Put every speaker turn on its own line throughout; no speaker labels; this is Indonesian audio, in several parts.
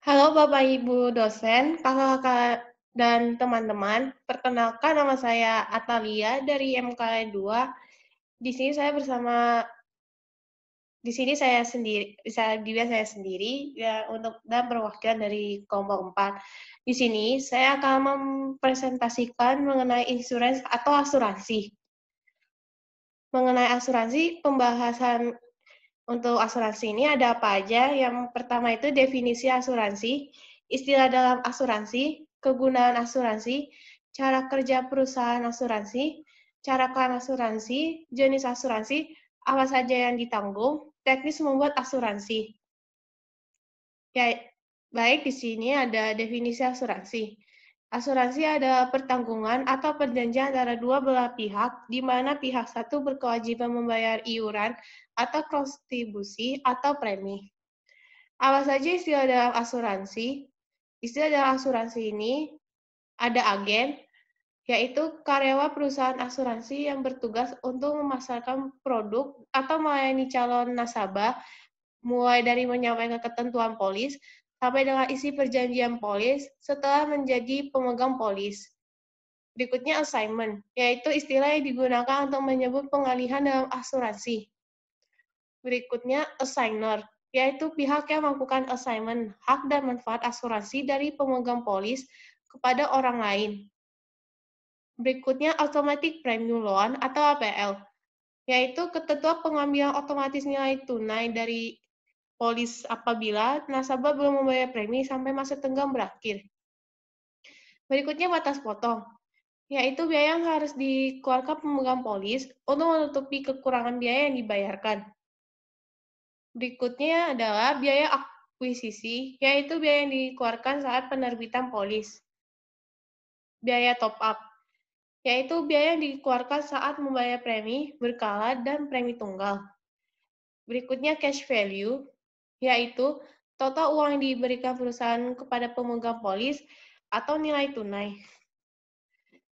Halo Bapak Ibu dosen, kakak-kakak dan teman-teman. Perkenalkan nama saya Atalia dari MK 2. Di sini saya bersama di sini saya sendiri, bisa dibilang saya sendiri ya untuk dan perwakilan dari kelompok 4. Di sini saya akan mempresentasikan mengenai insurance atau asuransi. Mengenai asuransi, pembahasan untuk asuransi ini ada apa aja? Yang pertama itu definisi asuransi, istilah dalam asuransi, kegunaan asuransi, cara kerja perusahaan asuransi, cara klaim asuransi, jenis asuransi, apa saja yang ditanggung, teknis membuat asuransi. Ya, baik di sini ada definisi asuransi. Asuransi adalah pertanggungan atau perjanjian antara dua belah pihak, di mana pihak satu berkewajiban membayar iuran atau kontribusi atau premi. Apa saja istilah dalam asuransi? Istilah dalam asuransi ini ada agen, yaitu karyawan perusahaan asuransi yang bertugas untuk memasarkan produk atau melayani calon nasabah, mulai dari menyampaikan ketentuan polis sampai dengan isi perjanjian polis setelah menjadi pemegang polis. Berikutnya assignment, yaitu istilah yang digunakan untuk menyebut pengalihan dalam asuransi. Berikutnya assigner, yaitu pihak yang melakukan assignment hak dan manfaat asuransi dari pemegang polis kepada orang lain. Berikutnya automatic premium loan atau APL, yaitu ketentuan pengambilan otomatis nilai tunai dari polis apabila nasabah belum membayar premi sampai masa tenggang berakhir. Berikutnya batas potong, yaitu biaya yang harus dikeluarkan pemegang polis untuk menutupi kekurangan biaya yang dibayarkan. Berikutnya adalah biaya akuisisi, yaitu biaya yang dikeluarkan saat penerbitan polis. Biaya top up, yaitu biaya yang dikeluarkan saat membayar premi berkala dan premi tunggal. Berikutnya cash value, yaitu total uang yang diberikan perusahaan kepada pemegang polis atau nilai tunai.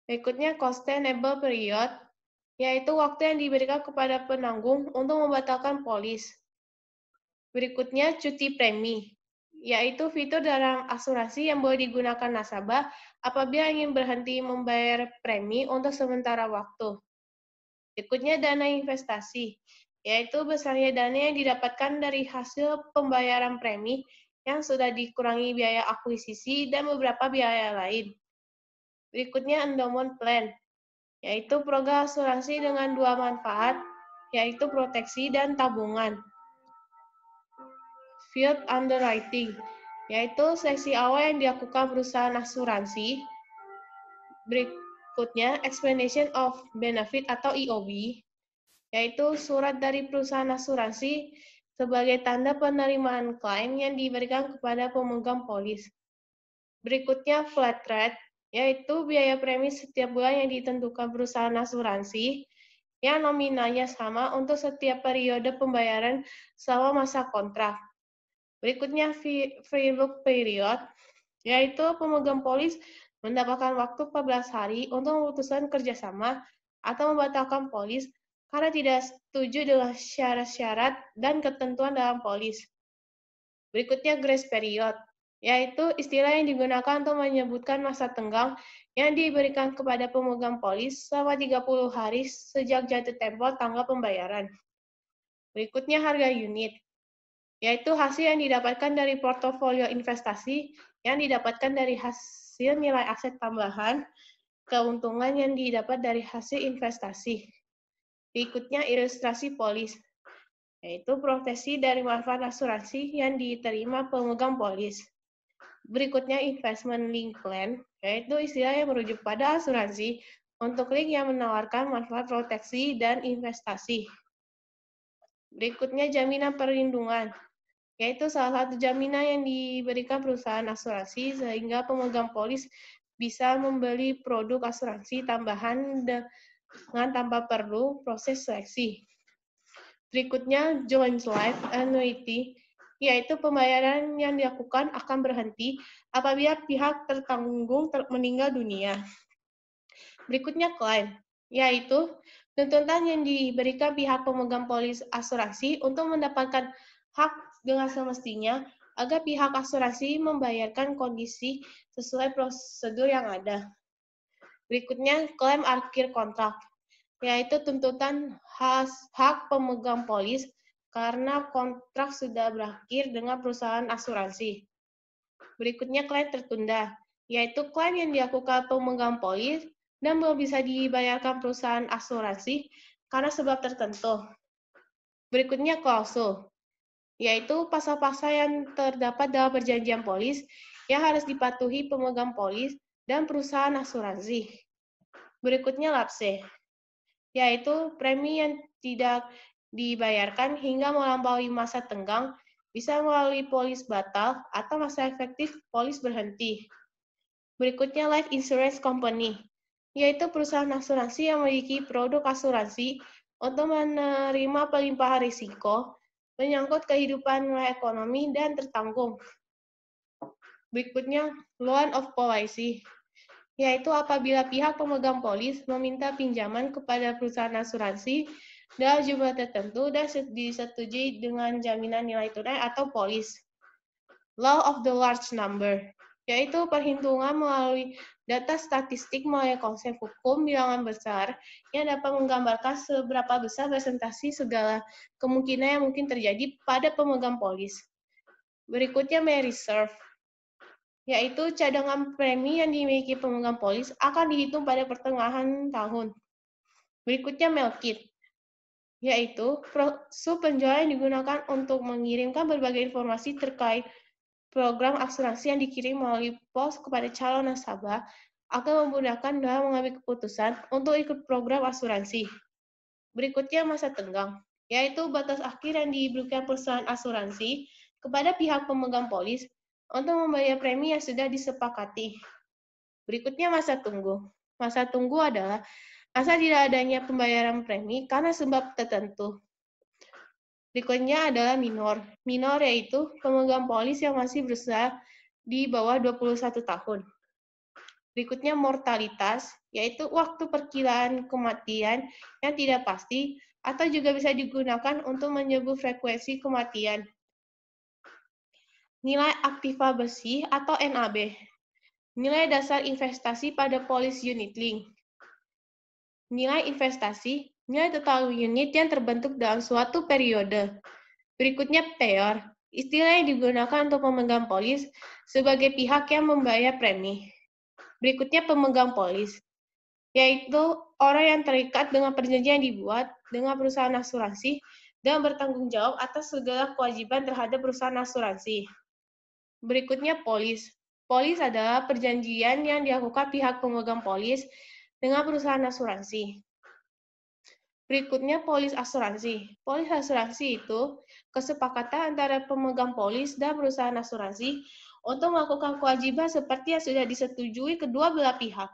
Berikutnya sustainable period, yaitu waktu yang diberikan kepada penanggung untuk membatalkan polis. Berikutnya cuti premi, yaitu fitur dalam asuransi yang boleh digunakan nasabah apabila ingin berhenti membayar premi untuk sementara waktu. Berikutnya dana investasi, yaitu besarnya dana yang didapatkan dari hasil pembayaran premi yang sudah dikurangi biaya akuisisi dan beberapa biaya lain. Berikutnya endowment plan, yaitu program asuransi dengan dua manfaat, yaitu proteksi dan tabungan. Field underwriting, yaitu seleksi awal yang dilakukan perusahaan asuransi. Berikutnya explanation of benefit atau EOB, yaitu surat dari perusahaan asuransi sebagai tanda penerimaan klaim yang diberikan kepada pemegang polis. Berikutnya flat rate, yaitu biaya premi setiap bulan yang ditentukan perusahaan asuransi yang nominalnya sama untuk setiap periode pembayaran selama masa kontrak. Berikutnya free look period, yaitu pemegang polis mendapatkan waktu 14 hari untuk memutuskan kerjasama atau membatalkan polis karena tidak setuju dengan syarat-syarat dan ketentuan dalam polis. Berikutnya grace period, yaitu istilah yang digunakan untuk menyebutkan masa tenggang yang diberikan kepada pemegang polis selama 30 hari sejak jatuh tempo tanggal pembayaran. Berikutnya harga unit, yaitu hasil yang didapatkan dari portofolio investasi yang didapatkan dari hasil nilai aset tambahan, keuntungan yang didapat dari hasil investasi. Berikutnya ilustrasi polis, yaitu proteksi dari manfaat asuransi yang diterima pemegang polis. Berikutnya investment link plan, yaitu istilah yang merujuk pada asuransi untuk link yang menawarkan manfaat proteksi dan investasi. Berikutnya jaminan perlindungan, yaitu salah satu jaminan yang diberikan perusahaan asuransi sehingga pemegang polis bisa membeli produk asuransi tambahan dengan tanpa perlu proses seleksi. Berikutnya joint life annuity, yaitu pembayaran yang dilakukan akan berhenti apabila pihak tertanggung meninggal dunia. Berikutnya klaim, yaitu tuntutan yang diberikan pihak pemegang polis asuransi untuk mendapatkan hak dengan semestinya agar pihak asuransi membayarkan kondisi sesuai prosedur yang ada. Berikutnya, klaim akhir kontrak, yaitu tuntutan hak pemegang polis karena kontrak sudah berakhir dengan perusahaan asuransi. Berikutnya, klaim tertunda, yaitu klaim yang dilakukan pemegang polis dan belum bisa dibayarkan perusahaan asuransi karena sebab tertentu. Berikutnya, klausul, yaitu pasal-pasal yang terdapat dalam perjanjian polis yang harus dipatuhi pemegang polis dan perusahaan asuransi. Berikutnya, lapse, yaitu premi yang tidak dibayarkan hingga melampaui masa tenggang, bisa melalui polis batal atau masa efektif polis berhenti. Berikutnya, life insurance company, yaitu perusahaan asuransi yang memiliki produk asuransi untuk menerima pelimpahan risiko menyangkut kehidupan nilai ekonomi dan tertanggung. Berikutnya, loan of policy, yaitu apabila pihak pemegang polis meminta pinjaman kepada perusahaan asuransi dalam jumlah tertentu dan disetujui dengan jaminan nilai tunai atau polis. Law of the large number, yaitu perhitungan melalui data statistik melalui konsep hukum bilangan besar yang dapat menggambarkan seberapa besar presentasi segala kemungkinan yang mungkin terjadi pada pemegang polis. Berikutnya, may reserve, yaitu cadangan premi yang dimiliki pemegang polis akan dihitung pada pertengahan tahun. Berikutnya, mail kit, yaitu prosedur penjualan yang digunakan untuk mengirimkan berbagai informasi terkait program asuransi yang dikirim melalui pos kepada calon nasabah akan memudahkan dalam mengambil keputusan untuk ikut program asuransi. Berikutnya, masa tenggang, yaitu batas akhir yang diberikan perusahaan asuransi kepada pihak pemegang polis untuk membayar premi yang sudah disepakati. Berikutnya, masa tunggu. Masa tunggu adalah masa tidak adanya pembayaran premi karena sebab tertentu. Berikutnya adalah minor. Minor yaitu pemegang polis yang masih berusia di bawah 21 tahun. Berikutnya mortalitas, yaitu waktu perkiraan kematian yang tidak pasti atau juga bisa digunakan untuk menyebut frekuensi kematian. Nilai aktiva bersih atau NAB. Nilai dasar investasi pada polis unit link. Nilai investasi, nilai total unit yang terbentuk dalam suatu periode. Berikutnya payor, istilah yang digunakan untuk pemegang polis sebagai pihak yang membayar premi. Berikutnya pemegang polis, yaitu orang yang terikat dengan perjanjian yang dibuat dengan perusahaan asuransi dan bertanggung jawab atas segala kewajiban terhadap perusahaan asuransi. Berikutnya polis. Polis adalah perjanjian yang dilakukan pihak pemegang polis dengan perusahaan asuransi. Berikutnya polis asuransi. Polis asuransi itu kesepakatan antara pemegang polis dan perusahaan asuransi untuk melakukan kewajiban seperti yang sudah disetujui kedua belah pihak.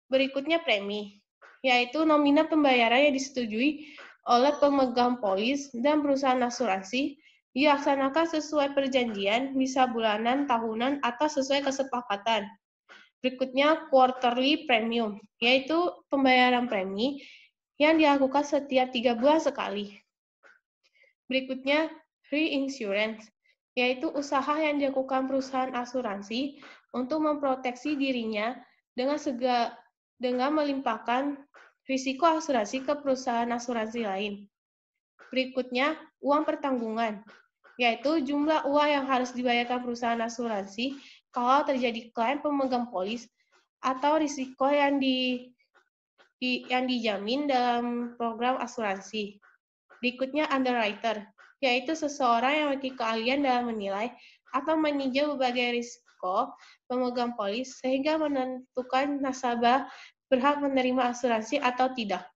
Berikutnya premi, yaitu nominal pembayaran yang disetujui oleh pemegang polis dan perusahaan asuransi dilaksanakan sesuai perjanjian, bisa bulanan, tahunan, atau sesuai kesepakatan. Berikutnya quarterly premium, yaitu pembayaran premi yang dilakukan setiap 3 bulan sekali. Berikutnya reinsurance, yaitu usaha yang dilakukan perusahaan asuransi untuk memproteksi dirinya dengan melimpahkan risiko asuransi ke perusahaan asuransi lain. Berikutnya, uang pertanggungan, yaitu jumlah uang yang harus dibayarkan perusahaan asuransi kalau terjadi klaim pemegang polis atau risiko yang dijamin dalam program asuransi. Berikutnya, underwriter, yaitu seseorang yang memiliki keahlian dalam menilai atau meninjau berbagai risiko pemegang polis sehingga menentukan nasabah berhak menerima asuransi atau tidak.